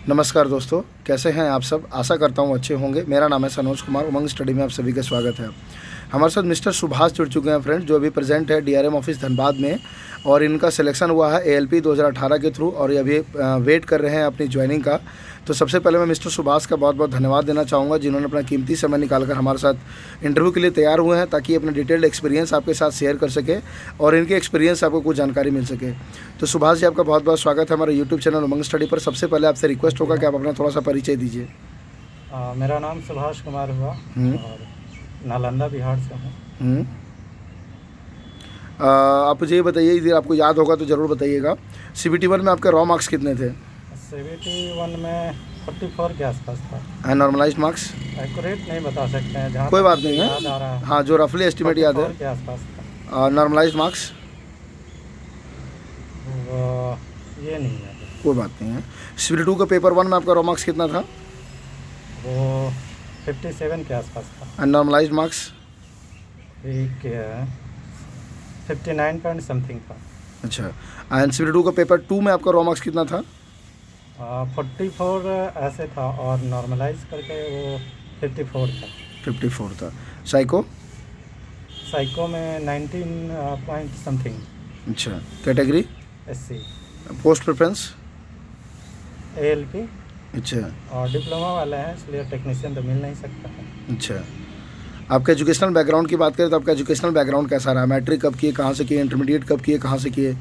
नमस्कार दोस्तों, कैसे हैं आप सब। आशा करता हूँ अच्छे होंगे। मेरा नाम है सनोज कुमार। उमंग स्टडी में आप सभी का स्वागत है। हमारे साथ मिस्टर सुभाष जुड़ चुके हैं फ्रेंड, जो अभी प्रेजेंट है डीआरएम ऑफिस धनबाद में, और इनका सिलेक्शन हुआ है एएलपी 2018 के थ्रू, और ये अभी वेट कर रहे हैं अपनी ज्वाइनिंग का। तो सबसे पहले मैं मिस्टर सुभाष का बहुत बहुत धन्यवाद देना चाहूँगा, जिन्होंने अपना कीमती समय निकालकर हमारे साथ इंटरव्यू के लिए तैयार हुए हैं, ताकि अपने डिटेल्ड एक्सपीरियंस आपके साथ शेयर कर सके और इनके एक्सपीरियंस से आपको कुछ जानकारी मिल सके। तो सुभाष जी, आपका बहुत बहुत स्वागत है हमारे यूट्यूब चैनल उमंग स्टडी पर। सबसे पहले आपसे रिक्वेस्ट होगा कि आप अपना थोड़ा सा परिचय दीजिए। मेरा नाम सुभाष कुमार हुआ और नालंदा बिहार से हूँ। आप मुझे ये बताइए, यदि आपको याद होगा तो ज़रूर बताइएगा, CBT 1 में आपके रॉ मार्क्स कितने थे? CBT 1 में 44 के आसपास था। And normalised marks? एक्यूरेट नहीं बता सकते हैं, जहाँ कोई बात नहीं याद आ रहा है, है। हाँ, जो रफली एस्टिमेट याद है। 44 के आसपास था। Normalised marks? वो ये नहीं है। कोई बात नहीं है। CBT 2 का पेपर 1 में आपका रॉ मार्क्स कितना था? वो 57 के आसपास था। And normalised marks? एक 59 पॉइंट समथिंग था। अच्छा। एंड CBT 2 का पेपर 2 में आपका रॉ मार्क्स कितना था? 44 ऐसे था, और नॉर्मलाइज करके वो 54 था। 54 था। साइको? साइको में 19 पॉइंट समथिंग। अच्छा। Category? SC। Post preference? ALP। अच्छा। और डिप्लोमा वाले हैं, इसलिए टेक्नीशियन तो मिल नहीं सकता है। अच्छा। आपके एजुकेशनल बैकग्राउंड की बात करें तो आपका एजुकेशनल बैकग्राउंड कैसा रहा? मैट्रिक कब किए, कहाँ से किए? इंटरमीडिएट कब किए, कहाँ से किए?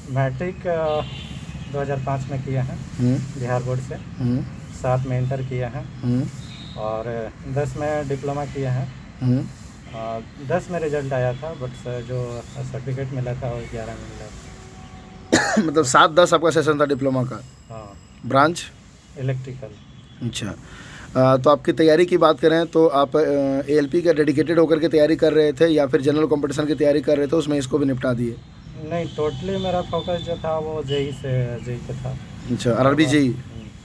मैट्रिक 2005 में किया है बिहार बोर्ड से। 7 में इंटर किया है, और 10 में डिप्लोमा किया है। 10 में रिजल्ट आया था, बट जो सर्टिफिकेट मिला था वो 11 में मिला था। मतलब 7-10 आपका सेशन था डिप्लोमा का? हाँ। ब्रांच? इलेक्ट्रिकल। अच्छा। तो आपकी तैयारी की बात करें तो आप ALP का डेडिकेटेड होकर के तैयारी कर रहे थे, या फिर जनरल कंपटीशन की तैयारी कर रहे थे, उसमें इसको भी निपटा दिए? नहीं, टोटली मेरा फोकस जो था वो जेई पे था। अच्छा, RRB JEE?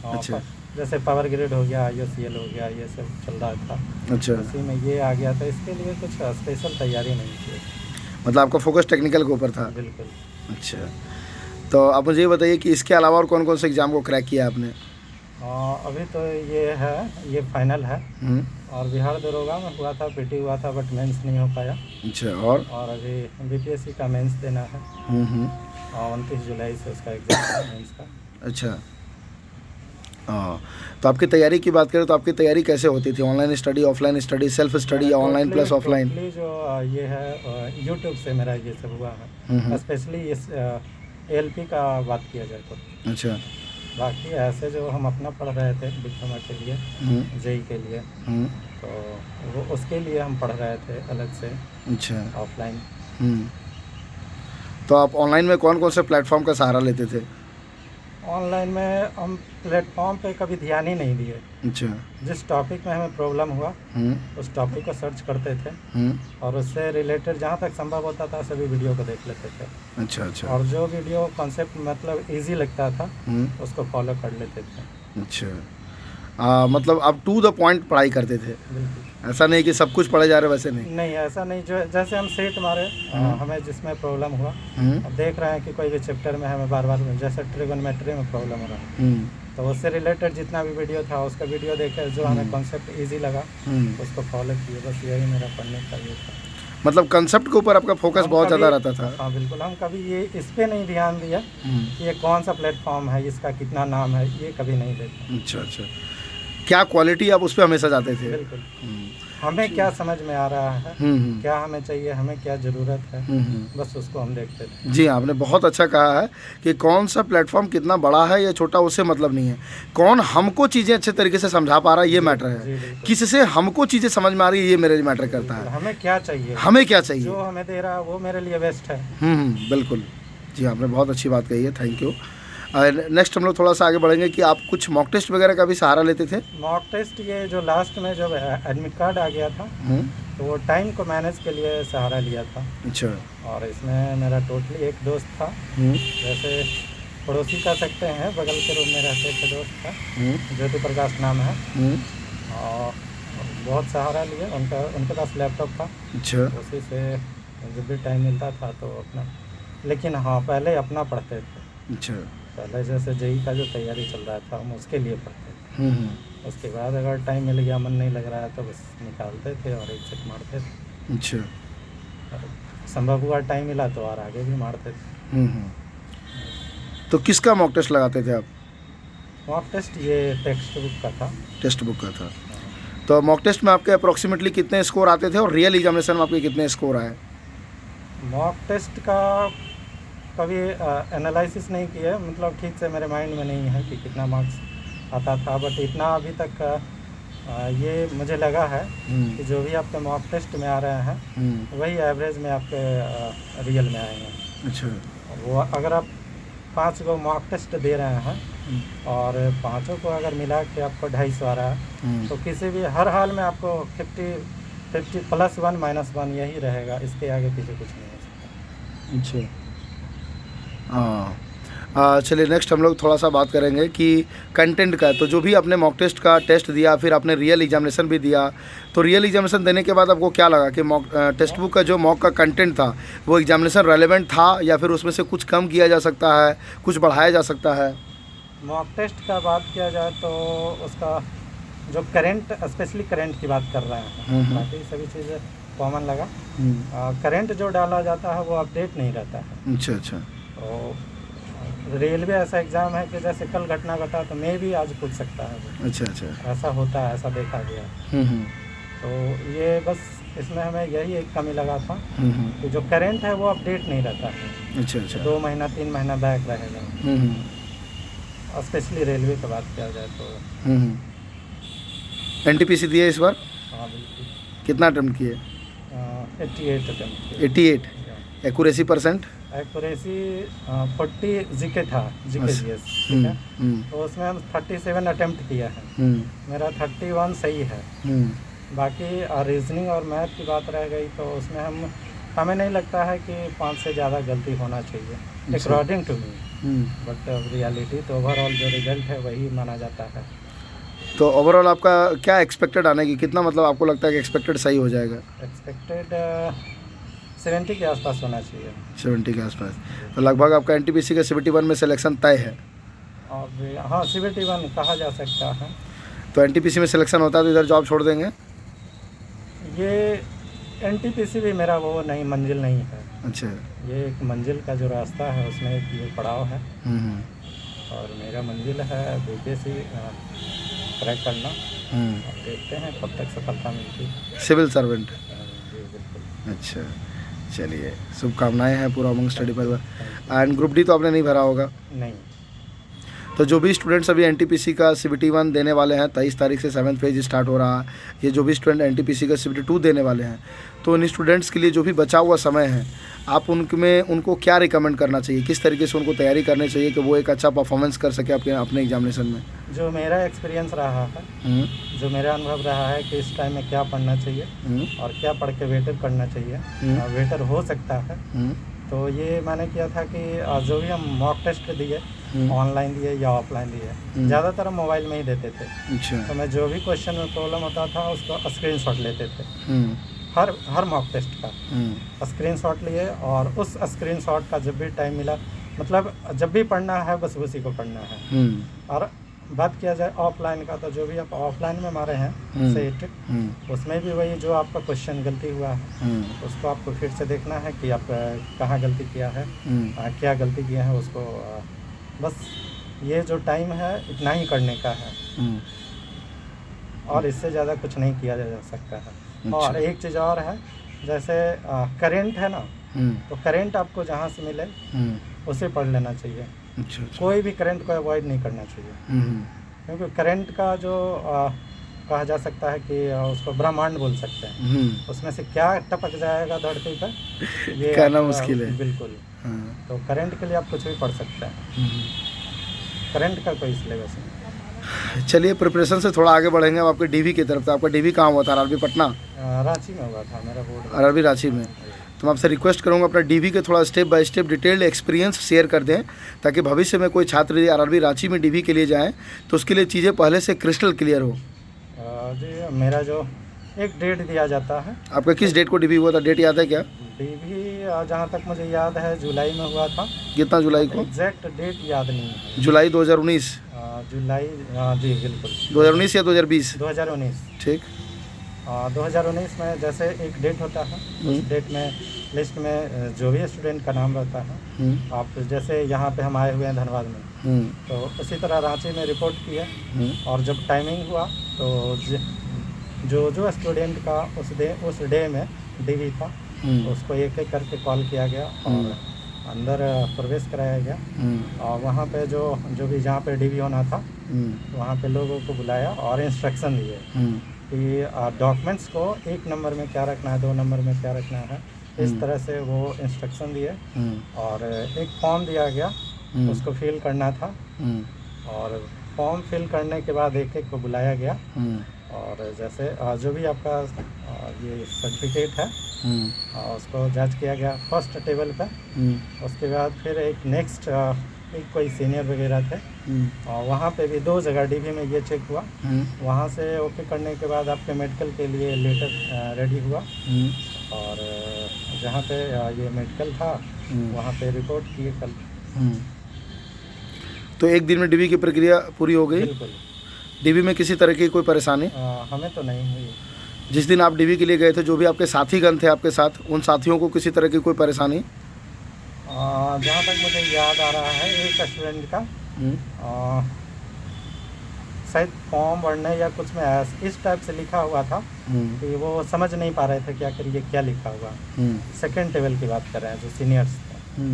हाँ, अच्छा। जैसे पावर ग्रिड हो गया, IOCL हो गया, ये सब चल रहा था। अच्छा। उसी में ये आ गया था, इसके लिए कुछ स्पेशल तैयारी नहीं की। मतलब आपका फोकस टेक्निकल के ऊपर था? बिल्कुल। अच्छा। तो आप मुझे ये बताइए कि इसके अलावा और कौन कौन से एग्ज़ाम को क्रैक किया आपने? अभी तो ये फाइनल है। हम्म। और बिहार दरोगा में हुआ था, PT हुआ था, बट मेंस नहीं हो पाया। अच्छा। और अभी BPSC का मेंस देना है। 29 जुलाई से उसका एग्ज़ाम है मेंस का। अच्छा। हाँ, तो आपकी तैयारी की बात करें तो आपकी तैयारी कैसे होती थी? Online study, offline study, self study, या ऑनलाइन प्लस ऑफलाइन? जो ये है यूट्यूब से मेरा ये सब हुआ है। स्पेशली इस ALP का बात किया जाए तो। अच्छा। बाकी ऐसे जो हम अपना पढ़ रहे थे डिप्लोमा के लिए, JEE के लिए, तो वो उसके लिए हम पढ़ रहे थे अलग से। अच्छा। ऑफलाइन। तो आप ऑनलाइन में कौन कौन से प्लेटफॉर्म का सहारा लेते थे? ऑनलाइन में हम प्लेटफॉर्म पे कभी ध्यान ही नहीं दिए। अच्छा। जिस टॉपिक में हमें प्रॉब्लम हुआ उस टॉपिक को सर्च करते थे, और उससे रिलेटेड जहाँ तक संभव होता था सभी वीडियो को देख लेते थे। अच्छा। अच्छा। और जो वीडियो कॉन्सेप्ट मतलब इजी लगता था उसको फॉलो कर लेते थे। अच्छा। मतलब आप टू द पॉइंट पढ़ाई करते थे? बिल्कुल। ऐसा नहीं कि सब कुछ पढ़े जा रहे, वैसे नहीं? नहीं, ऐसा नहीं। जो जैसे हम सेट मारे, हमें जिसमें प्रॉब्लम हुआ, अब देख रहे हैं कि कोई भी चैप्टर में हमें बार बार, जैसे ट्रिगोनोमेट्री में प्रॉब्लम हो रहा है, तो उससे रिलेटेड जितना भी वीडियो था उसका वीडियो देखे, जो हमें कॉन्सेप्ट इजी लगा उसको फॉलो किए। बस यही मेरा पढ़ने का ये था। मतलब कंसेप्ट के ऊपर आपका फोकस बहुत ज़्यादा रहता था? हाँ बिल्कुल। हम कभी ये इस पे नहीं ध्यान दिया कि ये कौन सा प्लेटफॉर्म है, इसका कितना नाम है, ये कभी नहीं देखा। अच्छा। अच्छा। क्या क्वालिटी आप उस पर हमेशा जाते थे? बिल्कुल। हमें क्या समझ में आ रहा है, क्या हमें चाहिए, हमें क्या ज़रूरत है, बस उसको हम देखते थे। जी, आपने बहुत अच्छा कहा है कि कौन सा प्लेटफॉर्म कितना बड़ा है या छोटा, उससे मतलब नहीं है, कौन हमको चीज़ें अच्छे तरीके से समझा पा रहा है, ये मैटर है। किससे हमको चीज़ें समझ में आ रही है, ये मेरे लिए मैटर करता है। हमें क्या चाहिए, हमें क्या चाहिए, जो हमें दे रहा है वो मेरे लिए बेस्ट है। बिल्कुल। जी, आपने बहुत अच्छी बात कही है, थैंक यू। नेक्स्ट हम लोग थोड़ा सा आगे बढ़ेंगे कि आप कुछ मॉक टेस्ट वगैरह का भी सहारा लेते थे? मॉक टेस्ट, ये जो लास्ट में जब एडमिट कार्ड आ गया था तो वो टाइम को मैनेज के लिए सहारा लिया था। अच्छा। और इसमें मेरा टोटली एक दोस्त था, जैसे पड़ोसी कह सकते हैं, बगल के रूम में रहते थे दोस्त था, ज्योति प्रकाश नाम है। और बहुत सहारा लिया उनके पास लैपटॉप था। अच्छा। उसी से जब भी टाइम मिलता था तो अपना, लेकिन हाँ पहले अपना पढ़ते थे। अच्छा। पहले जैसे जेई का जो तैयारी चल रहा था हम उसके लिए पढ़ते थे। उसके बाद अगर टाइम मिल गया, मन नहीं लग रहा है तो बस निकालते थे और एग्जिट मारते थे। अच्छा। और संभव हुआ टाइम मिला तो और आगे भी मारते थे। तो किसका मॉक टेस्ट लगाते थे आप? मॉक टेस्ट ये टेक्स्ट बुक का था। टेक्स्ट बुक का था। तो मॉक टेस्ट में आपके अप्रोक्सीमेटली कितने स्कोर आते थे और रियल एग्जामिनेशन में आपके कितने स्कोर आए? मॉक टेस्ट का कभी एनालिसिस नहीं किया, मतलब ठीक से मेरे माइंड में नहीं है कि कितना मार्क्स आता था, बट इतना अभी तक ये मुझे लगा है कि जो भी आपके मॉक टेस्ट में आ रहे हैं वही एवरेज में आपके रियल में आएंगे। अच्छा। वो अगर आप 5 गो मॉक टेस्ट दे रहे हैं और 5 को अगर मिला के आपको 250 आ रहा है तो किसी भी हर हाल में आपको 50 +1 -1 यही रहेगा, इसके आगे पीछे कुछ नहीं हो सकता। अच्छा। हाँ, चलिए नेक्स्ट हम लोग थोड़ा सा बात करेंगे कि कंटेंट का। तो जो भी आपने मॉक टेस्ट का टेस्ट दिया, फिर आपने रियल एग्जामिनेशन भी दिया, तो रियल एग्जामिनेशन देने के बाद आपको क्या लगा कि मॉक टेक्स्ट बुक का जो मॉक का कंटेंट था वो एग्जामिनेशन रेलेवेंट था या फिर उसमें से कुछ कम किया जा सकता है, कुछ बढ़ाया जा सकता है? मॉक टेस्ट का बात किया जाए तो उसका जो करंट, स्पेशली करंट की बात कर रहे हैं, बाकी सभी चीज़ें कॉमन लगा। करंट जो डाला जाता है वो अपडेट नहीं रहता है। अच्छा अच्छा। तो रेलवे ऐसा एग्ज़ाम है कि जैसे कल घटना घटा तो मैं भी आज पूछ सकता है वो। अच्छा अच्छा। ऐसा होता है, ऐसा देखा गया। तो ये बस इसमें हमें यही एक कमी लगा था कि जो करंट है वो अपडेट नहीं रहता है। अच्छा अच्छा। 2 महीना 3 महीना बैक रहेगा, स्पेशली रेलवे की बात किया जाए तो। एनटीपीसी दिए इस बार? हाँ बिल्कुल। कितना अटेम्प्ट किए? 88 attempt. 88। Accuracy percent? Accuracy 40 GK था, जीके जीएस, ठीक है। तो उसमें हम 37 अटेम्प्ट किया है, मेरा 31 सही है। बाकी रीजनिंग और मैथ की बात रह गई तो उसमें हमें नहीं लगता है कि 5 से ज़्यादा गलती होना चाहिए according to me, but reality तो ओवरऑल जो रिजल्ट है वही माना जाता है। तो ओवरऑल आपका क्या एक्सपेक्टेड आने की, कितना मतलब आपको लगता है कि एक्सपेक्टेड सही हो जाएगा? एक्सपेक्टेड 70 के आसपास होना चाहिए। 70 के आसपास। तो लगभग आपका एनटीपीसी का CBT 1 में सिलेक्शन तय है? और हाँ, CBT 1 कहा जा सकता है। तो एनटीपीसी में सिलेक्शन होता है तो इधर जॉब छोड़ देंगे? ये एनटीपीसी भी मेरा वो नहीं, मंजिल नहीं है। अच्छा। ये एक मंजिल का जो रास्ता है उसमें एक ये पड़ाव है, और मेरा मंजिल है बीपीएससी क्रैक करना। और देखते हैं कब तक सफलता मिलती है। Civil servant? जी बिल्कुल। अच्छा, चलिए शुभकामनाएं हैं पूरा उमंग स्टडी पर। एंड ग्रुप डी तो आपने नहीं भरा होगा? नहीं। तो जो भी स्टूडेंट्स अभी एनटीपीसी का CBT 1 देने वाले हैं, 23 तारीख से 7th फेज स्टार्ट हो रहा है, ये जो भी स्टूडेंट एनटीपीसी का CBT 2 देने वाले हैं, तो उन स्टूडेंट्स के लिए जो भी बचा हुआ समय है आप उनको क्या रिकमेंड करना चाहिए, किस तरीके से उनको तैयारी करनी चाहिए कि वो एक अच्छा परफॉर्मेंस कर सके अपने एग्जामिनेशन में? जो मेरा एक्सपीरियंस रहा है, जो मेरा अनुभव रहा है कि इस टाइम में क्या पढ़ना चाहिए और क्या पढ़ के बेटर करना चाहिए, बेटर हो सकता है, तो ये मैंने किया था कि जो भी हम मॉक टेस्ट दिए, ऑनलाइन दिए या ऑफलाइन दिए, ज़्यादातर हम मोबाइल में ही देते थे। अच्छा। तो मैं जो भी क्वेश्चन में प्रॉब्लम होता था उसको स्क्रीनशॉट लेते थे, हर मॉक टेस्ट का स्क्रीनशॉट लिए, और उस स्क्रीनशॉट का जब भी टाइम मिला, मतलब जब भी पढ़ना है बस उसी को पढ़ना है। और बात किया जाए ऑफलाइन का, तो जो भी आप ऑफलाइन में मारे हैं सेट, उसमें भी वही जो आपका क्वेश्चन गलती हुआ है उसको आपको फिर से देखना है कि आप कहाँ गलती किया है, क्या गलती किया है उसको। बस ये जो टाइम है इतना ही करने का है, और इससे ज़्यादा कुछ नहीं किया जा सकता है। अच्छा। और एक चीज़ और है, जैसे करेंट है ना, तो करेंट आपको जहाँ से मिले उसे पढ़ लेना चाहिए। अच्छा। कोई भी करंट को अवॉइड नहीं करना चाहिए, क्योंकि करंट का जो कहा जा सकता है कि उसको ब्रह्मांड बोल सकते हैं, उसमें से क्या टपक जाएगा धरती पर ये कहना मुश्किल है। बिल्कुल। तो करंट के लिए आप कुछ भी पढ़ सकते हैं, करंट का कोई सिलेबस नहीं। चलिए प्रिपरेशन से थोड़ा आगे बढ़ेंगे, अब आपके डीवी की तरफ। तो आपका डीवी कहाँ हुआ था? आरआरबी पटना? रांची में हुआ था मेरा बोर्ड। आरआरबी रांची में? तो मैं आपसे रिक्वेस्ट करूंगा अपना डीवी के थोड़ा step by step detailed experience share कर दें, ताकि भविष्य में कोई छात्र यदि आरआरबी रांची में डीवी के लिए जाएं तो उसके लिए चीज़ें पहले से क्रिस्टल क्लियर हो। जी, मेरा जो एक डेट दिया जाता है। आपका किस डेट को डीवी हुआ था, डेट याद है क्या? डीवी जहाँ तक मुझे याद है जुलाई में हुआ था। कितना जुलाई को? एग्जैक्ट डेट याद नहीं है। जुलाई 2019? जुलाई, जी बिल्कुल 2019 या 2020? 2019। ठीक। 2019 में जैसे एक डेट होता है, उस डेट में लिस्ट में जो भी स्टूडेंट का नाम रहता है, आप जैसे यहाँ पे हम आए हुए हैं धनबाद में, तो उसी तरह रांची में रिपोर्ट किया। और जब टाइमिंग हुआ तो जो स्टूडेंट का उस डे में डीवी था, उसको एक एक करके कॉल किया गया और अंदर प्रवेश कराया गया। और वहाँ पे जो भी जहाँ पे डीवी होना था, वहाँ पे लोगों को बुलाया और इंस्ट्रक्शन दिए कि डॉक्यूमेंट्स को 1 नंबर में क्या रखना है, 2 नंबर में क्या रखना है, इस तरह से वो इंस्ट्रक्शन दिए। और एक फॉर्म दिया गया, उसको फिल करना था। और फॉर्म फिल करने के बाद एक एक को बुलाया गया और जैसे जो भी आपका ये सर्टिफिकेट है, उसको जांच किया गया फर्स्ट टेबल पे। उसके बाद फिर एक नेक्स्ट एक कोई सीनियर वगैरह थे, और वहाँ पे भी 2 जगह डीवी में ये चेक हुआ। वहाँ से ओके करने के बाद आपके मेडिकल के लिए लेटर रेडी हुआ। और जहाँ पे ये मेडिकल था, वहाँ पे रिपोर्ट किए कल। तो एक दिन में डीवी की प्रक्रिया पूरी हो गई? बिल्कुल। डीवी में किसी तरह की कोई परेशानी? हमें तो नहीं हुई। जिस दिन आप डीवी के लिए गए थे, जो भी आपके साथीगण थे आपके साथ, उन साथियों को किसी तरह की कोई परेशानी? जहाँ तक मुझे याद आ रहा है, एक स्टूडेंट का शायद फॉर्म भरने या कुछ में इस टाइप से लिखा हुआ था कि वो समझ नहीं पा रहे थे कि आखिर ये क्या लिखा हुआ। सेकेंड टेबल की बात कर रहे हैं, जो सीनियर्स थे।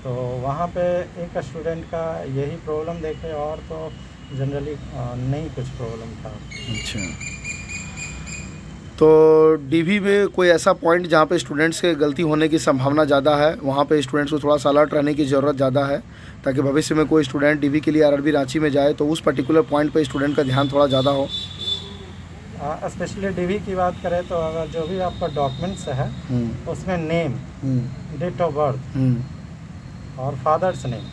तो वहाँ पे एक स्टूडेंट का यही प्रॉब्लम देखे, और तो जनरली नहीं कुछ प्रॉब्लम था। अच्छा, तो डीवी में कोई ऐसा पॉइंट जहाँ पे स्टूडेंट्स के गलती होने की संभावना ज़्यादा है, वहाँ पे स्टूडेंट्स को थोड़ा सा अलर्ट रहने की ज़रूरत ज़्यादा है, ताकि भविष्य में कोई स्टूडेंट डीवी के लिए आरआरबी रांची में जाए तो उस पर्टिकुलर पॉइंट पे स्टूडेंट का ध्यान थोड़ा ज़्यादा हो? स्पेशली डीवी की बात करें तो अगर जो भी आपका डॉक्यूमेंट्स है, उसमें नेम, डेट ऑफ बर्थ और फादर्स नेम,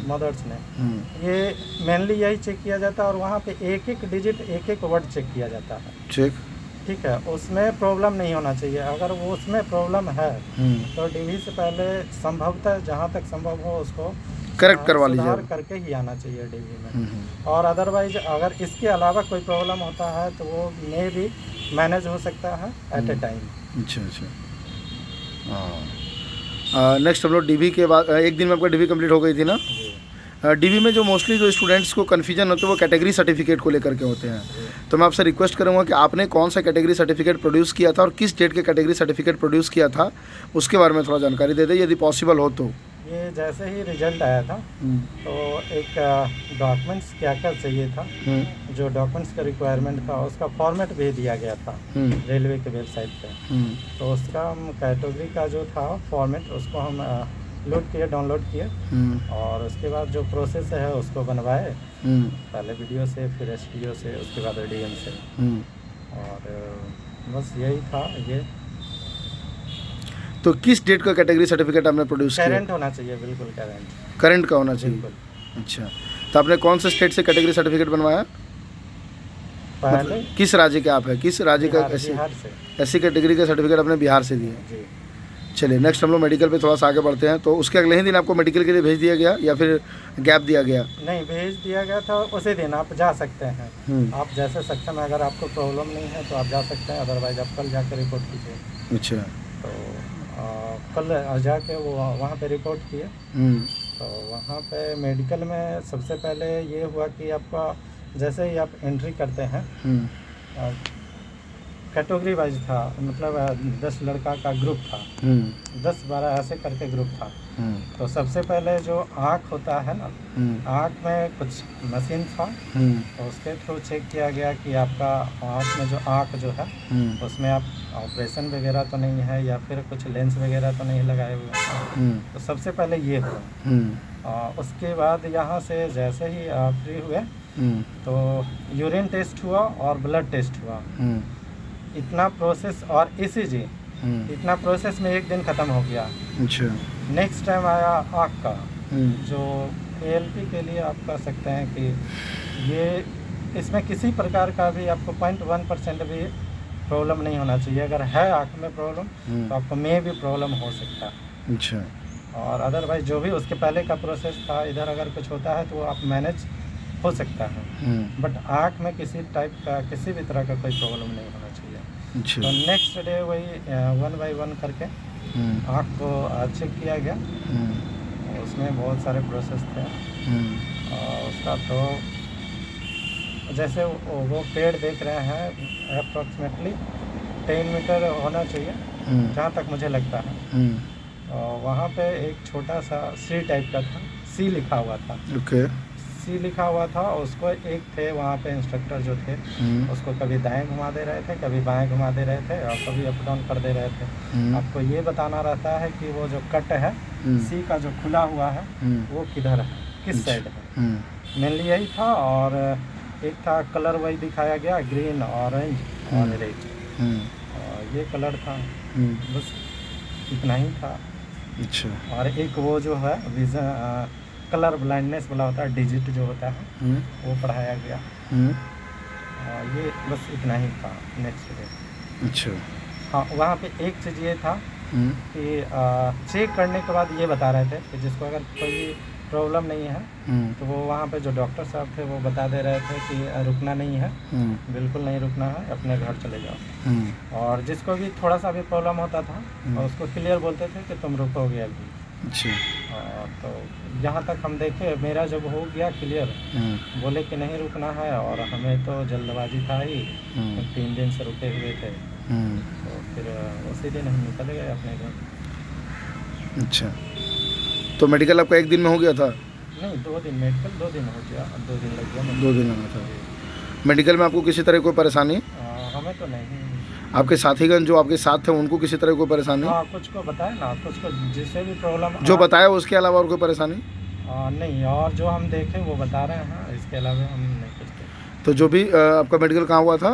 मदर्स नेम, ये मेनली यही चेक किया जाता है। और वहाँ पे एक एक डिजिट, एक एक वर्ड चेक किया जाता है। ठीक है, उसमें प्रॉब्लम नहीं होना चाहिए। अगर वो उसमें प्रॉब्लम है तो डीवी से पहले संभवतः जहाँ तक संभव हो उसको करेक्ट करवा लीजिए, सुधार करके ही आना चाहिए डीवी में। और अदरवाइज अगर इसके अलावा कोई प्रॉब्लम होता है तो वो मे भी मैनेज हो सकता है एट ए टाइम। अच्छा। हाँ, नेक्स्ट हम लोग डीवी के बाद, एक दिन में आपका डीवी कंप्लीट हो गई थी ना? डीवी में जो मोस्टली जो स्टूडेंट्स को कन्फ्यूजन होते हैं वो कैटेगरी सर्टिफिकेट को लेकर के होते हैं। तो मैं आपसे रिक्वेस्ट करूंगा कि आपने कौन सा कैटेगरी सर्टिफिकेट प्रोड्यूस किया था और किस स्टेट के कैटेगरी सर्टिफिकेट प्रोड्यूस किया था, उसके बारे में थोड़ा जानकारी दे दें यदि पॉसिबल हो तो। ये जैसे ही रिजल्ट आया था तो एक डॉक्यूमेंट्स क्या क्या चाहिए था, जो डॉक्यूमेंट्स का रिक्वायरमेंट था उसका फॉर्मेट भेज दिया गया था रेलवे के वेबसाइट पे। तो उसका कैटेगरी का जो था फॉर्मेट, उसको हम लोड किए, डाउनलोड किए, और उसके बाद जो प्रोसेस है उसको बनवाए, पहले वीडियो से, फिर एसडीओ से, उसके बाद डीएम से। और बस यही था ये। तो किस डेट का कैटेगरी सर्टिफिकेट आपने प्रोड्यूस किया? करंट होना चाहिए, बिल्कुल करंट का होना चाहिए। अच्छा, तो आपने कौन से स्टेट से कैटेगरी सर्टिफिकेट बनवाया? पहले मतलब किस राज्य के आप हैं, किस राज्य का? ऐसी कैटेगरी का सर्टिफिकेट आपने बिहार से दिया। चलिए, नेक्स्ट हम लोग मेडिकल पे थोड़ा सा आगे बढ़ते हैं। तो उसके अगले ही दिन आपको मेडिकल के लिए भेज दिया गया या फिर गैप दिया गया? नहीं, भेज दिया गया था उसी दिन। आप जा सकते हैं, आप जैसे सक्षम है, अगर आपको प्रॉब्लम नहीं है तो आप जा सकते हैं, अदरवाइज आप कल जाकर रिपोर्ट कीजिए। अच्छा, तो कल जाके वो वहाँ पे रिपोर्ट किए। तो वहाँ पे मेडिकल में सबसे पहले ये हुआ कि आपका जैसे ही आप एंट्री करते हैं, कैटेगरी वाइज था, मतलब 10 लड़का का ग्रुप था, 10-12 ऐसे करके ग्रुप था। तो सबसे पहले जो आँख होता है ना, आँख में कुछ मशीन था, तो उसके थ्रू चेक किया गया कि आपका आँख में जो आँख जो है उसमें आप ऑपरेशन वगैरह तो नहीं है या फिर कुछ लेंस वगैरह तो नहीं लगाए हुए। तो सबसे पहले ये हुआ। उसके बाद यहाँ से जैसे ही फ्री हुए तो यूरिन टेस्ट हुआ और ब्लड टेस्ट हुआ। इतना प्रोसेस और ईसीजी, इतना प्रोसेस में एक दिन ख़त्म हो गया। अच्छा, नेक्स्ट टाइम आया आँख का, जो एएलपी के लिए आप कह सकते हैं कि ये इसमें किसी प्रकार का भी आपको 0.1% भी प्रॉब्लम नहीं होना चाहिए। अगर है आँख में प्रॉब्लम तो आपको में भी प्रॉब्लम हो सकता है। अच्छा। और अदरवाइज जो भी उसके पहले का प्रोसेस था, इधर अगर कुछ होता है तो आप मैनेज हो सकता है। बट आँख में किसी टाइप का किसी भी तरह का कोई प्रॉब्लम नहीं होना चाहिए। अच्छा। तो नेक्स्ट डे वही 1 बाय 1 करके आँख को चेक किया गया। उसमें बहुत सारे प्रोसेस थे। उसका तो जैसे वो पेड़ देख रहे हैं अप्रॉक्सीमेटली 10 मीटर होना चाहिए जहाँ तक मुझे लगता है। वहाँ पे एक छोटा सा सी टाइप का था, सी लिखा हुआ था। ओके। सी लिखा हुआ था और उसको एक थे वहाँ पे इंस्ट्रक्टर जो थे, उसको कभी दाएं घुमा दे रहे थे, कभी बाएं घुमा दे रहे थे और कभी अप डाउन कर दे रहे थे। आपको ये बताना रहता है कि वो जो कट है सी का जो खुला हुआ है वो किधर है, किस साइड है। मेनली यही था। और एक था कलर वही दिखाया गया, ग्रीन, ऑरेंज और रेड। ये कलर था, बस इतना ही था। अच्छा। और एक वो जो है विजन कलर ब्लाइंडनेस वाला होता है, डिजिट जो होता है वो पढ़ाया गया। ये बस इतना ही था नेक्स्ट डे। अच्छा। हाँ, वहाँ पे एक चीज़ ये था कि चेक करने के बाद ये बता रहे थे कि जिसको अगर कोई प्रॉब्लम नहीं है तो वो वहाँ पे जो डॉक्टर साहब थे वो बता दे रहे थे कि रुकना नहीं है, बिल्कुल नहीं रुकना है, अपने घर चले जाओ। और जिसको भी थोड़ा सा भी प्रॉब्लम होता था उसको क्लियर बोलते थे कि तुम रुकोगे अभी। अच्छा। तो जहाँ तक हम देखे, मेरा जब हो गया क्लियर, बोले कि नहीं रुकना है और हमें तो जल्दबाजी था ही, 3 दिन से रुके हुए थे। तो फिर उसी दिन हम निकल गए अपने घर। अच्छा। तो मेडिकल आपका 1 दिन में हो गया था? नहीं, 2 दिन मेडिकल, 2 दिन हो गया, 2 दिन लग गया। 2 दिन लगा था। मेडिकल में आपको किसी तरह कोई परेशानी? हमें तो नहीं। आपके साथीगण जो आपके साथ थे उनको किसी तरह कोई परेशानी? हाँ, कुछ को बताया ना, कुछ को जिससे भी प्रॉब्लम जो बताया उसके अलावा और कोई परेशानी? नहीं, और जो हम देखे वो बता रहे हैं, इसके अलावा हम नहीं कुछ देखे। तो जो भी आपका मेडिकल कहाँ हुआ था?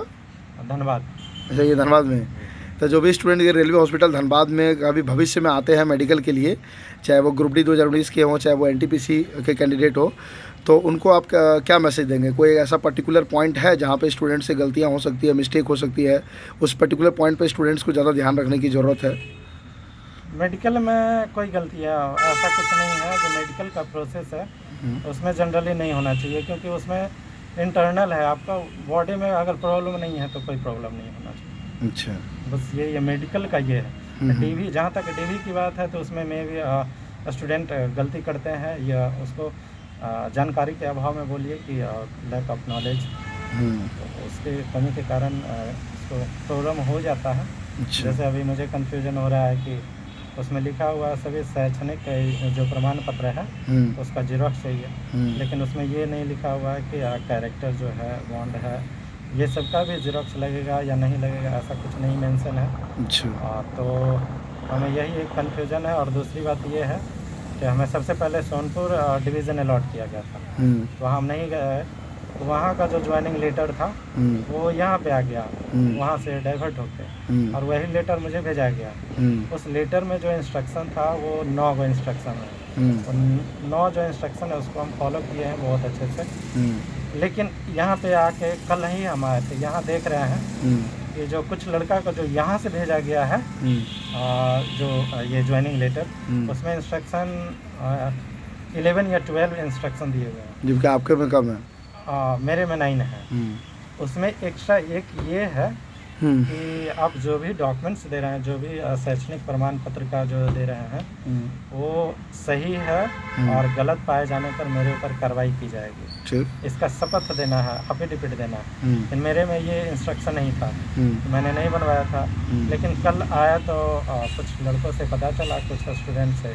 धन्यवाद। अच्छा, ये धनबाद में। तो जो भी स्टूडेंट ये रेलवे हॉस्पिटल धनबाद में कभी भविष्य में आते हैं मेडिकल के लिए, चाहे वो ग्रुप डी 2019 के हों, चाहे वो एनटीपीसी के कैंडिडेट हो, तो उनको आप क्या मैसेज देंगे? कोई ऐसा पर्टिकुलर पॉइंट है जहाँ पे स्टूडेंट से गलतियाँ हो सकती है, मिस्टेक हो सकती है, उस पर्टिकुलर पॉइंट पे स्टूडेंट्स को ज़्यादा ध्यान रखने की ज़रूरत है? मेडिकल में कोई गलतियाँ ऐसा कुछ नहीं है। जो मेडिकल का प्रोसेस है उसमें जनरली नहीं होना चाहिए, क्योंकि उसमें इंटरनल है। आपका बॉडी में अगर प्रॉब्लम नहीं है तो कोई प्रॉब्लम नहीं होना चाहिए। अच्छा। बस ये मेडिकल का ये है। डीवी, जहाँ तक डीवी की बात है तो उसमें में भी स्टूडेंट गलती करते हैं या उसको जानकारी के अभाव में बोलिए कि लैक ऑफ नॉलेज, तो उसके कमी के कारण उसको प्रॉब्लम हो जाता है। जैसे अभी मुझे कन्फ्यूजन हो रहा है कि उसमें लिखा हुआ है सभी शैक्षणिक जो प्रमाण पत्र है उसका जीरोक्स चाहिए, लेकिन उसमें ये नहीं लिखा हुआ है कि कैरेक्टर जो है, बॉन्ड है, ये सबका भी जीरोक्स लगेगा या नहीं लगेगा, ऐसा कुछ नहीं मेंशन है। अच्छा। तो हमें यही एक कन्फ्यूजन है। और दूसरी बात ये है कि हमें सबसे पहले सोनपुर डिवीज़न अलॉट किया गया था, तो हम नहीं गए। तो वहाँ का जो ज्वाइनिंग लेटर था वो यहाँ पे आ गया, वहाँ से डाइवर्ट होके, और वही लेटर मुझे भेजा गया। उस लेटर में जो इंस्ट्रक्शन था वो 9 गो इंस्ट्रक्शन है, और 9 जो इंस्ट्रक्शन है उसको हम फॉलो किए हैं बहुत अच्छे से। लेकिन यहाँ पे आके कल ही हम आए थे, यहाँ देख रहे हैं कि जो कुछ लड़का को जो यहाँ से भेजा गया है जो ये ज्वाइनिंग लेटर, उसमें इंस्ट्रक्शन 11 या 12 इंस्ट्रक्शन दिए हुए हैं, जबकि आपके में कम है। मेरे में 9 है। उसमें एक्स्ट्रा एक ये है कि आप जो भी डॉक्यूमेंट्स दे रहे हैं, जो भी शैक्षणिक प्रमाण पत्र का जो दे रहे हैं वो सही है, और गलत पाए जाने पर मेरे ऊपर कार्रवाई की जाएगी। ठीक। इसका शपथ देना है, एफिडेविट देना है। लेकिन मेरे में ये इंस्ट्रक्शन नहीं था, मैंने नहीं बनवाया था। लेकिन कल आया तो कुछ लड़कों से पता चला, कुछ स्टूडेंट से,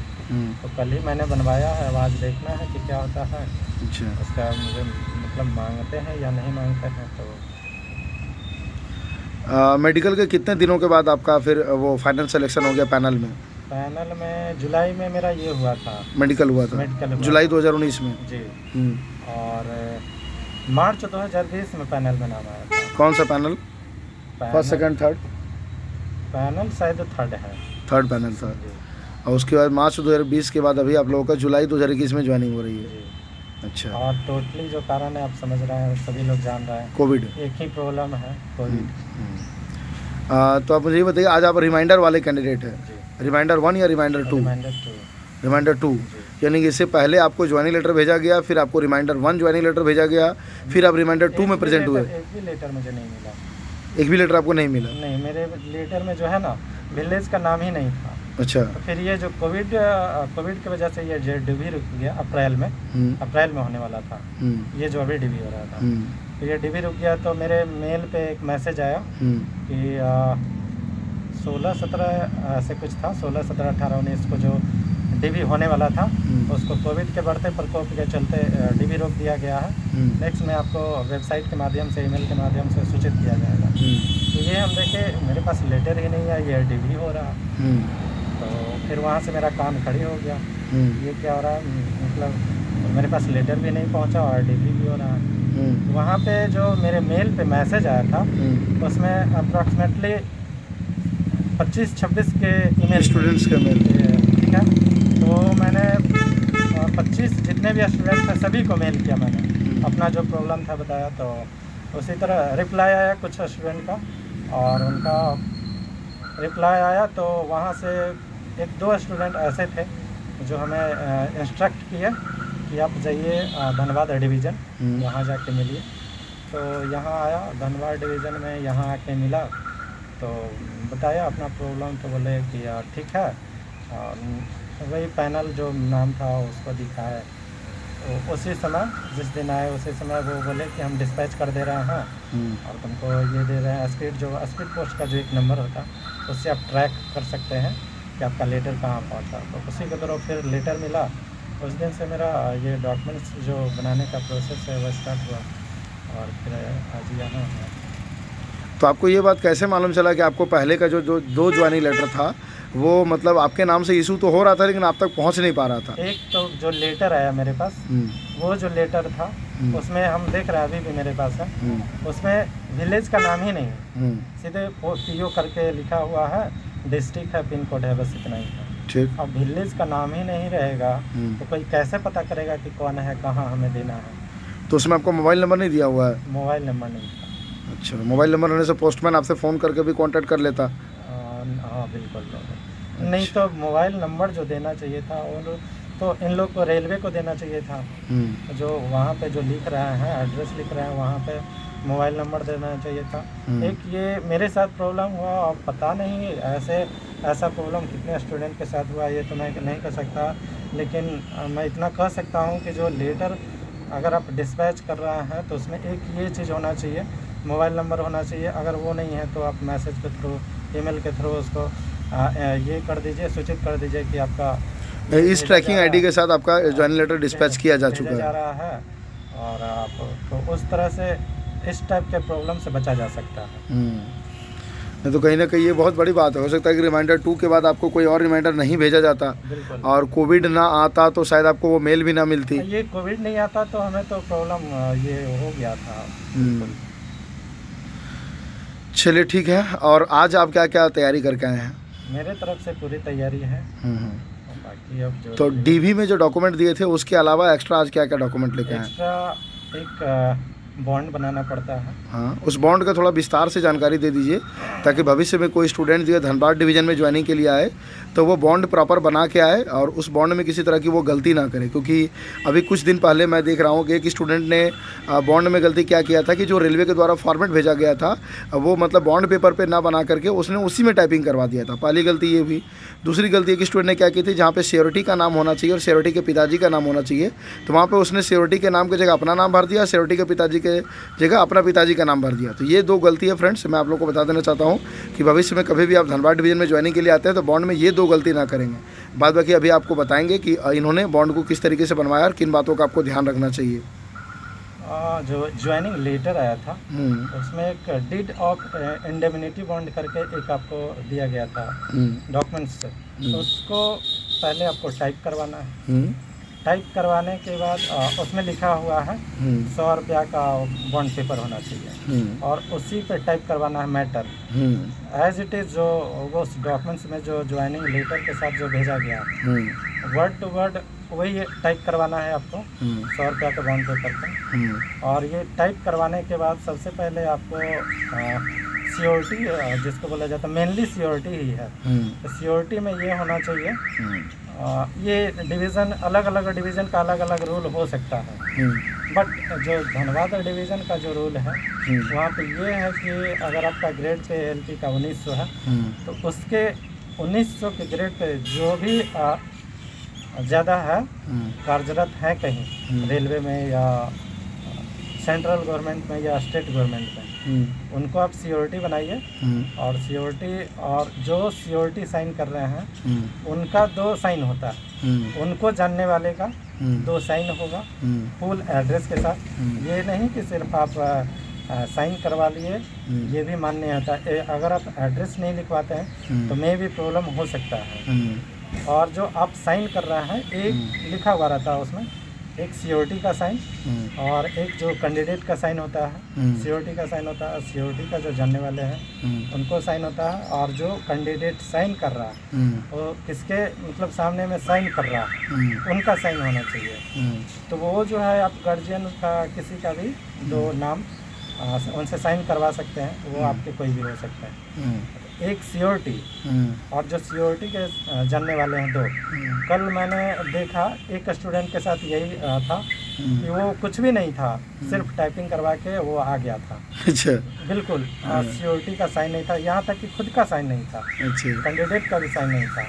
तो कल ही मैंने बनवाया है। आज देखना है कि क्या होता है। अच्छा। उसका मुझे मतलब मांगते हैं या नहीं मांगते हैं। तो मेडिकल के कितने दिनों के बाद आपका फिर वो फाइनल सिलेक्शन हो गया पैनल में? पैनल में जुलाई में मेरा ये हुआ था, मेडिकल हुआ था। मेडिकल हुआ जुलाई 2019 में जी। और मार्च 2020 में पैनल में नाम आया था। कौन सा panel? First, second, third? Panel शायद थर्ड पैनल था। और उसके बाद मार्च 2020 के बाद अभी आप लोगों का जुलाई 2021 में ज्वाइनिंग हो रही है। अच्छा। और टोटली जो कारण है आप समझ रहे हैं, सभी लोग जान रहे हैं, कोविड। एक ही प्रॉब्लम है, कोविड। तो आप मुझे ये बताइए, आज आप रिमाइंडर वाले कैंडिडेट हैं, जी। रिमाइंडर 1 या रिमाइंडर 2? रिमाइंडर 2, यानी कि इससे पहले आपको ज्वाइनिंग लेटर भेजा गया, फिर आपको रिमाइंडर 1 ज्वाइनिंग लेटर भेजा गया, फिर आप रिमाइंडर 2 में प्रेजेंट हुए? एक भी लेटर मुझे नहीं मिला। एक भी लेटर आपको नहीं मिला? नहीं, मेरे लेटर में जो है ना, विलेज का नाम ही नहीं था। अच्छा। तो फिर ये जो कोविड की वजह से ये डिवी रुक गया अप्रैल में होने वाला था, ये जो अभी डिवी हो रहा था, तो ये डिवी रुक गया। तो मेरे मेल पे एक मैसेज आया कि 16-17 ऐसे कुछ था, 16-17-18-19 को जो डिवी होने वाला था, उसको कोविड के बढ़ते प्रकोप के चलते डिवी रोक दिया गया है। नेक्स्ट में आपको वेबसाइट के माध्यम से, ईमेल के माध्यम से सूचित किया जाएगा। तो ये हम देखे, मेरे पास लेटर ही नहीं है, ये डिवी हो रहा। तो फिर वहाँ से मेरा काम खड़ी हो गया, ये क्या हो रहा है, मतलब मेरे पास लेटर भी नहीं पहुँचा और डिवी भी हो रहा है। वहाँ पे जो मेरे मेल पे मैसेज आया था, उसमें अप्रॉक्सीमेटली 25-26 के ईमेल स्टूडेंट्स के मेल, ठीक है। तो मैंने 25 जितने भी स्टूडेंट थे सभी को मेल किया मैंने, अपना जो प्रॉब्लम था बताया। तो उसी तरह रिप्लाई आया कुछ स्टूडेंट का, और उनका रिप्लाई आया तो वहाँ से 1-2 स्टूडेंट ऐसे थे जो हमें इंस्ट्रक्ट किए कि आप जाइए धनबाद डिवीज़न, वहाँ जाके मिलिए। तो यहाँ आया धनबाद डिवीज़न में, यहाँ आके मिला तो बताया अपना प्रॉब्लम। तो बोले कि यार ठीक है, वही पैनल जो नाम था उसको दिखाया। तो उसी समय जिस दिन आए उसी समय वो बोले कि हम डिस्पैच कर दे रहे हैं और तुमको ये दे रहे हैं स्पीड पोस्ट का जो एक नंबर होता है, उससे आप ट्रैक कर सकते हैं कि आपका लेटर कहाँ पहुँचा। तो उसी के तरफ फिर लेटर मिला। उस दिन से मेरा ये डॉक्यूमेंट्स जो बनाने का प्रोसेस है वो स्टार्ट हुआ, और फिर आज यहाँ है। तो आपको ये बात कैसे मालूम चला कि आपको पहले का जो 2 ज्वाइनिंग लेटर था वो मतलब आपके नाम से इशू तो हो रहा था लेकिन आप तक पहुंच नहीं पा रहा था? एक तो जो लेटर आया मेरे पास, वो जो लेटर था उसमें हम देख रहे हैं अभी भी मेरे पास है, उसमें विलेज का नाम ही नहीं है, सीधे PO करके लिखा हुआ है, डिस्ट्रिक्ट है, पिन कोड है, बस इतना ही है। ठीक। अब विलेज का नाम ही नहीं रहेगा तो कोई कैसे पता करेगा कि कौन है, कहाँ हमें देना है? तो उसमें आपको मोबाइल नंबर नहीं दिया हुआ है? मोबाइल नंबर नहीं था। अच्छा, मोबाइल नंबर होने से पोस्टमैन आपसे फ़ोन करके भी कांटेक्ट कर लेता? हाँ बिल्कुल। नहीं तो मोबाइल नंबर जो देना चाहिए था वो तो इन लोग को रेलवे को देना चाहिए था, जो वहाँ पे जो लिख रहे हैं एड्रेस लिख रहे हैं वहाँ पे मोबाइल नंबर देना चाहिए था। एक ये मेरे साथ प्रॉब्लम हुआ, और पता नहीं ऐसा प्रॉब्लम कितने स्टूडेंट के साथ हुआ ये तो मैं नहीं कह सकता, लेकिन मैं इतना कह सकता हूँ कि जो लेटर अगर आप डिस्पैच कर रहे हैं तो उसमें एक ये चीज़ होना चाहिए, मोबाइल नंबर होना चाहिए। अगर वो नहीं है तो आप मैसेज के थ्रू, ईमेल के थ्रू उसको ये कर दीजिए, सूचित कर दीजिए कि आपका इस ट्रैकिंग आईडी के साथ आपका ज्वाइनिंग लेटर डिस्पैच किया जा चुका जा रहा है। और आप तो उस तरह से इस टाइप के प्रॉब्लम से बचा जा सकता है। नहीं तो कहीं ना कहीं ये बहुत बड़ी बात है। हो सकता है कि रिमाइंडर 2 के बाद आपको कोई और रिमाइंडर नहीं भेजा जाता, और कोविड ना आता तो शायद आपको वो मेल भी ना मिलती। ये कोविड नहीं आता तो हमें तो प्रॉब्लम ये हो गया था। चलिए ठीक है। और आज आप क्या क्या तैयारी करके आए हैं? मेरे तरफ से पूरी तैयारी है। बाकी अब जो तो DV में जो डॉक्यूमेंट दिए थे उसके अलावा एक्स्ट्रा आज क्या क्या डॉक्यूमेंट लेके आए? एक्स्ट्रा एक बॉन्ड बनाना पड़ता है। हाँ, उस बॉन्ड का थोड़ा विस्तार से जानकारी दे दीजिए ताकि भविष्य में कोई स्टूडेंट जो है धनबाद डिवीज़न में ज्वाइनिंग के लिए आए तो वो बॉन्ड प्रॉपर बना के आए और उस बॉन्ड में किसी तरह की वो गलती ना करे। क्योंकि अभी कुछ दिन पहले मैं देख रहा हूँ कि एक स्टूडेंट ने बॉन्ड में गलती क्या किया था कि जो रेलवे के द्वारा फॉर्मेट भेजा गया था वो मतलब बॉन्ड पेपर पर ना बना करके उसने उसी में टाइपिंग करवा दिया था। पहली गलती ये हुई। दूसरी गलती एक स्टूडेंट ने क्या की थी, जहाँ पे श्योरिटी का नाम होना चाहिए और श्योरिटी के पिताजी का नाम होना चाहिए, तो वहाँ पे उसने श्योरिटी के नाम की जगह अपना नाम भर दिया, श्योरिटी के पिताजी के जगह अपना पिताजी का नाम भर दिया। तो ये 2 गलती है फ्रेंड्स। मैं आप लोग को बता देना चाहता हूँ कि भविष्य में कभी भी आप धनबाद डिवीज़न में ज्वाइनिंग के लिए आते हैं तो बॉन्ड में ये 2 गलती ना करेंगे। बाद बाकी अभी आपको बताएंगे कि इन्होंने बॉन्ड को किस तरीके से बनवाया और किन बातों का आपको ध्यान रखना चाहिए। जो ज्वाइनिंग लेटर आया था उसमें एक डीड ऑफ इंडेमनिटी बॉन्ड करके एक आपको दिया गया था डॉक्यूमेंट्स से, तो उसको पहले आपको टाइप करवाना है। टाइप करवाने के बाद उसमें लिखा हुआ है 100 रुपया का बॉन्ड पेपर होना चाहिए और उसी पे टाइप करवाना है मैटर एज इट इज़। जो वो डॉक्यूमेंट्स में जो ज्वाइनिंग लेटर के साथ जो भेजा गया वर्ड टू वर्ड वही टाइप करवाना है आपको 100 रुपया का बॉन्ड पेपर पर। और ये टाइप करवाने के बाद सबसे पहले आपको सियोरिटी जिसको बोला जाता है मेनली सियोरिटी ही है। तो सियोरिटी में ये होना चाहिए, ये डिवीज़न अलग अलग डिवीज़न का अलग अलग रूल हो सकता है, बट जो धनबाद डिवीज़न का जो रूल है वहाँ पे ये है कि अगर आपका ग्रेड पे एलपी का 1900 है तो उसके 1900 के ग्रेड पे जो भी ज़्यादा है कार्यरत है कहीं रेलवे में या सेंट्रल गवर्नमेंट में या स्टेट गवर्नमेंट में, उनको आप सियोरिटी बनाइए। और सियोरिटी और जो सियोरिटी साइन कर रहे हैं उनका 2 साइन होता है, उनको जानने वाले का 2 साइन होगा फुल एड्रेस के साथ। ये नहीं कि सिर्फ आप साइन करवा लिए, ये भी मान्य होता है। अगर आप एड्रेस नहीं लिखवाते हैं तो में भी प्रॉब्लम हो सकता है। और जो आप साइन कर रहे हैं एक लिखा हुआ रहता है उसमें, एक सियोरिटी का साइन और एक जो कैंडिडेट का साइन होता है। सियोरिटी का साइन होता है, सियोरिटी का जो जानने वाले हैं उनको साइन होता है, और जो कैंडिडेट साइन कर रहा है वो किसके मतलब सामने में साइन कर रहा है उनका साइन होना चाहिए। तो वो जो है आप गार्जियन का किसी का भी 2 नाम उनसे साइन करवा सकते हैं, वो आपके कोई भी हो सकते हैं। एक सियोरिटी और जो सियोरिटी के जानने वाले हैं 2। कल मैंने देखा एक स्टूडेंट के साथ यही था कि वो कुछ भी नहीं था, सिर्फ टाइपिंग करवा के वो आ गया था। अच्छा। बिल्कुल सियोरिटी का साइन नहीं था, यहाँ तक कि खुद का साइन नहीं था, कैंडिडेट का भी साइन नहीं था,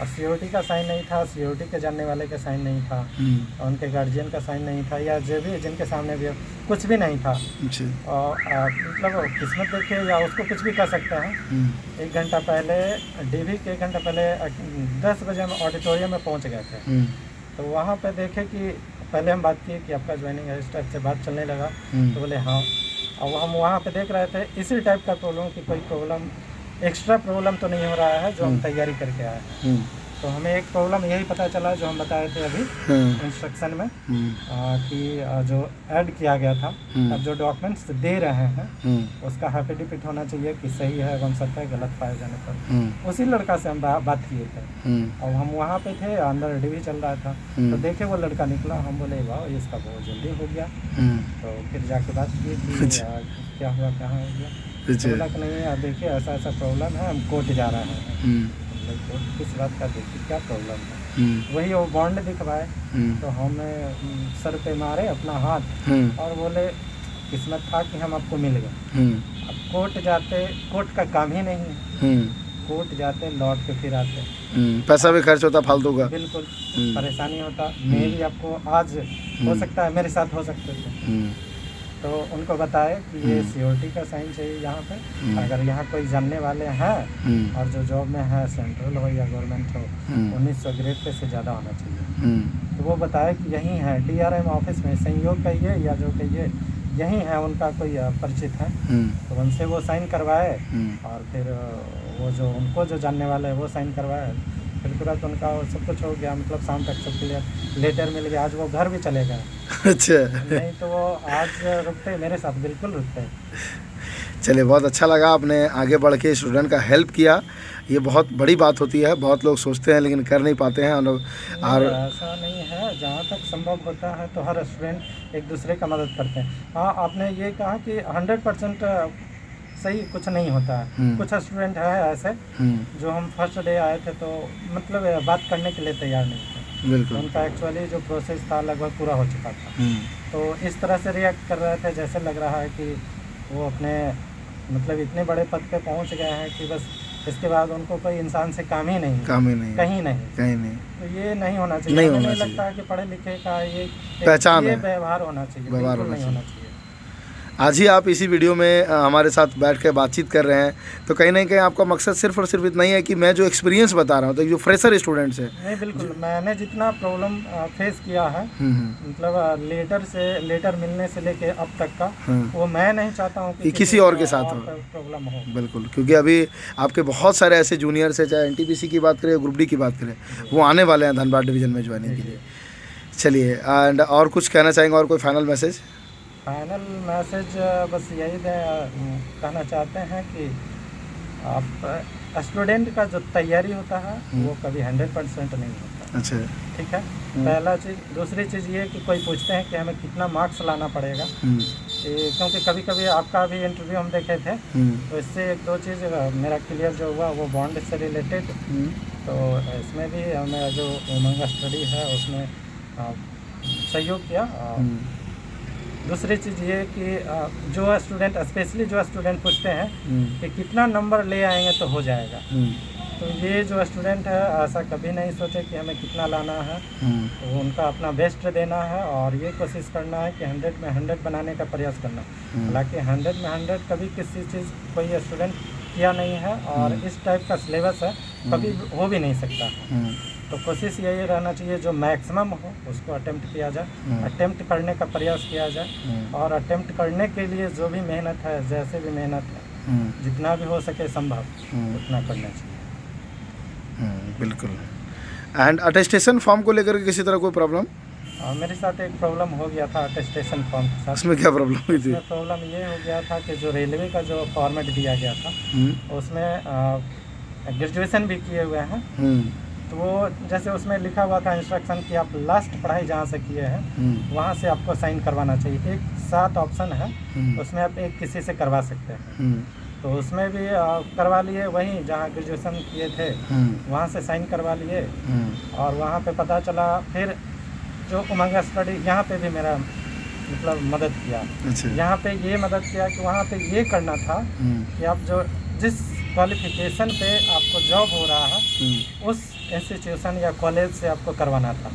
और सियोरिटी का साइन नहीं था, सियोरिटी के जानने वाले का साइन नहीं था, उनके गार्जियन का साइन नहीं था, या जो भी जिनके सामने भी कुछ भी नहीं था। और मतलब किस्मत देखिए या उसको कुछ भी कर सकते हैं। 1 घंटा पहले डीवी के 1 घंटा पहले 10 बजे हम ऑडिटोरियम में पहुंच गए थे। तो वहाँ पे देखे कि पहले हम बात किए कि आपका ज्वाइनिंग है, इस टाइप से बात चलने लगा। तो बोले हाँ, और हम वहाँ पे देख रहे थे इसी टाइप का प्रॉब्लम कि कोई प्रॉब्लम एक्स्ट्रा प्रॉब्लम तो नहीं हो रहा है जो हम तैयारी करके आए हैं। तो हमें एक प्रॉब्लम यही पता चला जो हम बताए थे अभी इंस्ट्रक्शन में कि जो ऐड किया गया था, अब जो डॉक्यूमेंट्स दे रहे हैं उसका एफिडेविट होना चाहिए कि सही है एवं सत्य है, गलत पाए जाने पर। उसी लड़का से हम बात किए थे और हम वहाँ पे थे, अंदर डीवी चल रहा था। तो देखे वो लड़का निकला, हम बोले वाह इसका बहुत जल्दी हो गया। तो फिर जाके बात की कि क्या हुआ, कहाँ हो गया। तो बोला कि नहीं देखिए ऐसा ऐसा प्रॉब्लम है, हम कोर्ट जा रहे हैं। किस बात का, देखिए क्या प्रॉब्लम है। वही वो बॉन्ड दिखवाए तो हमें सर पे मारे अपना हाथ और बोले किस्मत था कि हम आपको मिल गए। अब कोर्ट जाते, कोर्ट का काम ही नहीं, कोर्ट जाते लौट के फिर आते, पैसा भी खर्च होता फालतू का, बिल्कुल परेशानी होता। मैं भी आपको आज हो सकता है मेरे साथ हो सकते थे। तो उनको बताए कि ये सियोरिटी का साइन चाहिए यहाँ पे, अगर यहाँ कोई जानने वाले हैं और जो जॉब में है सेंट्रल हो या गवर्नमेंट हो 1900 ग्रेड पे से ज़्यादा होना चाहिए। तो वो बताए कि यहीं है DRM ऑफिस में, संयोग कहिए या जो कहिए यहीं है, उनका कोई परिचित है। तो उनसे वो साइन करवाए और फिर वो जो उनको जो जानने वाला है वो साइन करवाए। फिर तुरंत उनका सब कुछ हो गया, मतलब शाम तक सब क्लियर, लेटर मिल गया। आज वो घर भी चले गए। अच्छा। नहीं तो वो आज रुकते मेरे साथ, बिल्कुल रुकते। चलिए बहुत अच्छा लगा, आपने आगे बढ़ के स्टूडेंट का हेल्प किया, ये बहुत बड़ी बात होती है। बहुत लोग सोचते हैं लेकिन कर नहीं पाते हैं। और ऐसा नहीं है, जहाँ तक संभव होता है तो हर स्टूडेंट एक दूसरे का मदद करते हैं। हाँ, आपने ये कहा कि 100% सही कुछ नहीं होता है। कुछ स्टूडेंट है ऐसे जो हम फर्स्ट डे आए थे तो मतलब बात करने के लिए तैयार नहीं थे। बिल्कुल। उनका एक्चुअली जो प्रोसेस था लगभग पूरा हो चुका था। तो इस तरह से रिएक्ट कर रहे थे जैसे लग रहा है कि वो अपने मतलब इतने बड़े पद पे पहुंच गए हैं कि बस इसके बाद उनको कोई इंसान से काम ही नहीं, कहीं नहीं। तो ये नहीं होना चाहिए। मुझे नहीं लगता है कि पढ़े लिखे का ये पहचान है, व्यवहार होना चाहिए, बिल्कुल नहीं होना चाहिए। आज ही आप इसी वीडियो में हमारे साथ बैठ के बातचीत कर रहे हैं, तो कहीं ना कहीं आपका मकसद सिर्फ और सिर्फ इतना ही है कि मैं जो एक्सपीरियंस बता रहा हूँ, तो जो फ्रेशर स्टूडेंट्स हैं, नहीं बिल्कुल, मैंने जितना प्रॉब्लम फेस किया है मतलब लेटर मिलने से लेके अब तक का, वो मैं नहीं चाहता हूँ कि किसी और के साथ हो प्रॉब्लम हो। बिल्कुल, क्योंकि अभी आपके बहुत सारे ऐसे जूनियर्स हैं, चाहे NTPC की बात करें, ग्रुप D की बात करें, वो आने वाले हैं धनबाद डिवीज़न में ज्वाइनिंग के लिए। चलिए, एंड और कुछ कहना चाहेंगे, और कोई फाइनल मैसेज? फाइनल मैसेज बस यही कहना चाहते हैं कि आप स्टूडेंट का जो तैयारी होता है वो कभी 100% नहीं होता। अच्छा। ठीक है, पहला चीज़। दूसरी चीज़ ये कि कोई पूछते हैं कि हमें कितना मार्क्स लाना पड़ेगा, क्योंकि कभी कभी आपका भी इंटरव्यू हम देखे थे, तो इससे एक दो चीज़ मेरा क्लियर जो हुआ वो बॉन्ड से रिलेटेड। तो इसमें भी मेरा जो उमंग स्टडी है उसमें सहयोग किया। दूसरी चीज़ ये कि जो स्टूडेंट, स्पेशली जो स्टूडेंट पूछते हैं कि कितना नंबर ले आएंगे तो हो जाएगा, तो ये जो स्टूडेंट है ऐसा कभी नहीं सोचे कि हमें कितना लाना है, तो उनका अपना बेस्ट देना है और ये कोशिश करना है कि 100 में 100 बनाने का प्रयास करना। हालांकि 100 में 100 कभी किसी चीज़ कोई स्टूडेंट किया नहीं है और इस टाइप का सिलेबस है, कभी हो भी नहीं सकता। तो कोशिश यही रहना चाहिए जो मैक्सिमम हो उसको अटेम्प्ट किया जाए, अटेम्प्ट करने का प्रयास किया जाए, और अटेम्प्ट करने के लिए जो भी मेहनत है, जैसे भी मेहनत है, जितना भी हो सके संभव उतना करना चाहिए। बिल्कुल। एंड अटेस्टेशन फॉर्म को लेकर के किसी तरह कोई प्रॉब्लम? मेरे साथ एक प्रॉब्लम हो गया था अटेस्टेशन फॉर्म के साथ। उसमें क्या प्रॉब्लम हुई थी? उसमें प्रॉब्लम ये हो गया था कि जो रेलवे का जो फॉर्मेट दिया गया था उसमें ग्रेजुएशन भी किए हुए हैं, तो वो जैसे उसमें लिखा हुआ था इंस्ट्रक्शन कि आप लास्ट पढ़ाई जहाँ से किए हैं वहाँ से आपको साइन करवाना चाहिए। एक 7 ऑप्शन है, उसमें आप एक किसी से करवा सकते हैं, तो उसमें भी करवा लिए, वहीं जहाँ ग्रेजुएशन किए थे वहाँ से साइन करवा लिए। और वहाँ पे पता चला फिर जो उमंग स्टडी यहाँ पे भी मेरा मतलब मदद किया। यहाँ पे ये मदद किया कि वहाँ पे ये करना था कि आप जो जिस क्वालिफिकेशन पे आपको जॉब हो रहा है उस इंस्टीट्यूशन या कॉलेज से आपको करवाना था।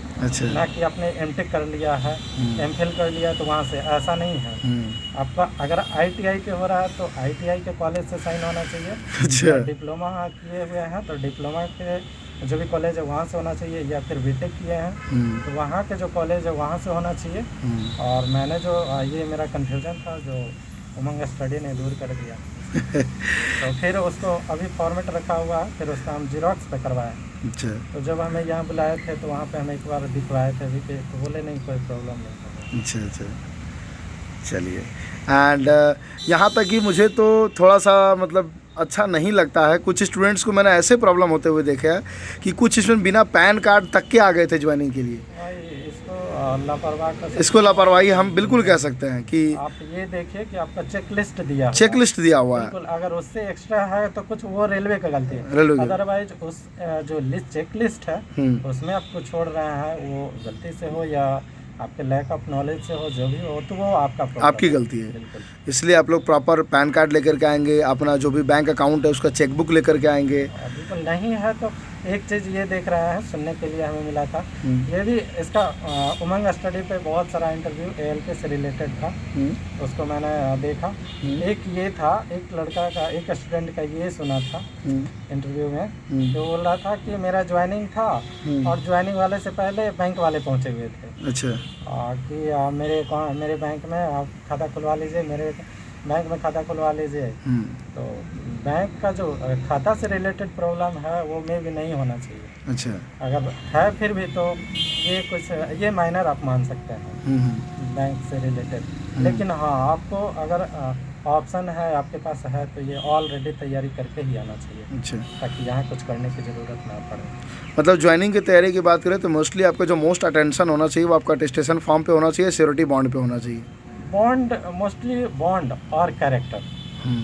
ना कि आपने एमटेक कर लिया है, एमफिल कर लिया तो वहाँ से, ऐसा नहीं है। आपका अगर आईटीआई पे हो रहा है तो आईटीआई के कॉलेज से साइन होना चाहिए। डिप्लोमा किए हुए हैं तो डिप्लोमा के जो भी कॉलेज है वहाँ से होना चाहिए, या फिर बीटेक किए हैं तो वहाँ के जो कॉलेज है वहाँ से होना चाहिए। और मैंने जो ये मेरा कन्फ्यूज़न था जो उमंग स्टडी ने दूर कर दिया। तो फिर उसको अभी फॉर्मेट रखा हुआ है, फिर उसका हम जीरोक्स पे करवाए। तो जब हमें यहाँ बुलाए थे तो वहाँ पे हम एक बार दिखवाए थे अभी पे, तो बोले नहीं कोई प्रॉब्लम नहीं। अच्छा, चलिए। एंड यहाँ तक कि मुझे तो थोड़ा सा मतलब अच्छा नहीं लगता है। कुछ स्टूडेंट्स को मैंने ऐसे प्रॉब्लम होते हुए देखा है कि कुछ स्टूडेंट बिना पैन कार्ड तक के आ गए थे ज्वाइनिंग के लिए। इसको लापरवाही हम बिल्कुल कह सकते हैं कि आप ये देखिए कि आपका चेकलिस्ट दिया हुआ है। अगर उससे एक्स्ट्रा है तो कुछ वो रेलवे का गलती है, अदरवाइज उस जो चेकलिस्ट है उसमें आपको छोड़ रहे हैं वो गलती से हो या आपके लैक ऑफ नॉलेज से हो, जो भी हो तो वो आपकी गलती है। इसलिए आप लोग प्रॉपर पैन कार्ड लेकर के आएंगे, अपना जो भी बैंक अकाउंट है उसका चेकबुक लेकर के आएंगे। बिल्कुल नहीं है तो एक चीज़ ये देख रहा है, सुनने के लिए हमें मिला था, ये भी इसका उमंग स्टडी पे बहुत सारा इंटरव्यू ALP से रिलेटेड था, उसको मैंने देखा। एक ये था, एक लड़का का, एक स्टूडेंट का ये सुना था इंटरव्यू में, जो बोल रहा था कि मेरा ज्वाइनिंग था और ज्वाइनिंग वाले से पहले बैंक वाले पहुँचे हुए थे। अच्छा। कि मेरे बैंक में आप खाता खुलवा लीजिए, मेरे बैंक में खाता खुलवा लीजिए। तो बैंक का जो खाता से रिलेटेड प्रॉब्लम है वो में भी नहीं होना चाहिए। अच्छा। अगर है फिर भी तो ये कुछ ये माइनर आप मान सकते हैं बैंक से रिलेटेड। लेकिन हाँ, आपको अगर ऑप्शन है आपके पास है तो ये ऑलरेडी तैयारी करके ही आना चाहिए। अच्छा। ताकि यहाँ कुछ करने की ज़रूरत ना पड़े। मतलब ज्वाइनिंग की तैयारी की बात करें तो मोस्टली आपका जो मोस्ट अटेंशन होना चाहिए वो आपका अटेस्टेशन फॉर्म पे होना चाहिए, श्योरिटी बॉन्ड पे होना चाहिए। बॉन्ड, मोस्टली बॉन्ड और कैरेक्टर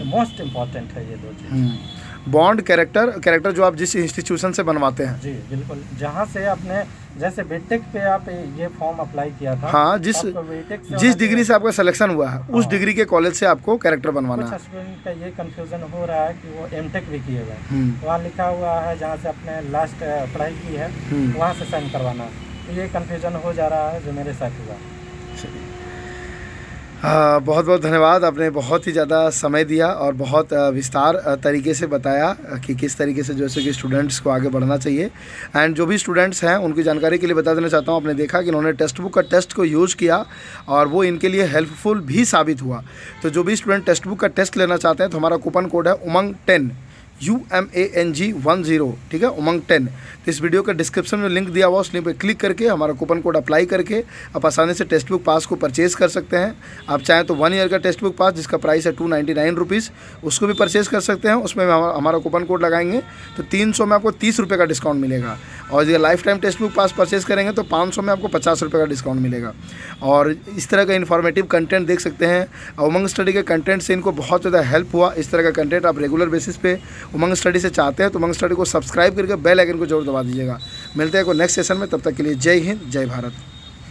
मोस्ट इम्पॉर्टेंट है, ये दो चीज़। बॉन्ड, कैरेक्टर जो आप जिस इंस्टीट्यूशन से बनवाते हैं। जी बिल्कुल, जहाँ से आपने जैसे बीटेक पे आप ये फॉर्म अप्लाई किया था। हाँ, जिस डिग्री से आपका सिलेक्शन हुआ है उस डिग्री के कॉलेज से आपको कैरेक्टर बनवाना है। कुछ स्टूडेंट का ये कंफ्यूजन हो रहा है कि वो एमटेक भी किए हुए हैं, वहाँ लिखा हुआ है जहाँ से आपने लास्ट पढ़ाई की है वहाँ से साइन करवाना, तो ये कंफ्यूजन हो जा रहा है जो मेरे साथ हुआ। हाँ, बहुत बहुत धन्यवाद। आपने बहुत ही ज़्यादा समय दिया और बहुत विस्तार तरीके से बताया कि किस तरीके से जैसे कि स्टूडेंट्स को आगे बढ़ना चाहिए। एंड जो भी स्टूडेंट्स हैं उनकी जानकारी के लिए बता देना चाहता हूँ, आपने देखा कि इन्होंने टेक्स्ट बुक का टेस्ट को यूज़ किया और वो इनके लिए हेल्पफुल भी साबित हुआ। तो जो भी स्टूडेंट टेक्स्ट बुक का टेस्ट लेना चाहते हैं तो हमारा कूपन कोड है उमंग 10, UMANG10, ठीक है, उमंग 10। तो इस वीडियो के डिस्क्रिप्शन में लिंक दिया हुआ, उस लिंक पर क्लिक करके हमारा कूपन कोड अप्लाई करके आप आसानी से टेक्स्ट बुक पास को परचेज़ कर सकते हैं। आप चाहें तो 1 ईयर का टेक्स्ट बुक पास जिसका प्राइस है 299 रुपीज़, उसको भी परचेज़ कर सकते हैं। उसमें हमारा कूपन कोड लगाएंगे तो 300 में आपको 30 रुपये का डिस्काउंट मिलेगा, और यदि लाइफ टाइम टेक्स्ट बुक पास परचेज़ करेंगे तो 500 में आपको 50 रुपये का डिस्काउंट मिलेगा। और इस तरह का इन्फॉर्मेटिव कंटेंट देख सकते हैं। उमंग स्टडी के कंटेंट से इनको बहुत ज़्यादा हेल्प हुआ। इस तरह का कंटेंट आप रेगुलर बेसिस पे उमंग स्टडी से चाहते हैं तो उमंग स्टडी को सब्सक्राइब करके बेल आइकन को जरूर दबा दीजिएगा। मिलते हैं को नेक्स्ट सेशन में, तब तक के लिए जय हिंद, जय भारत।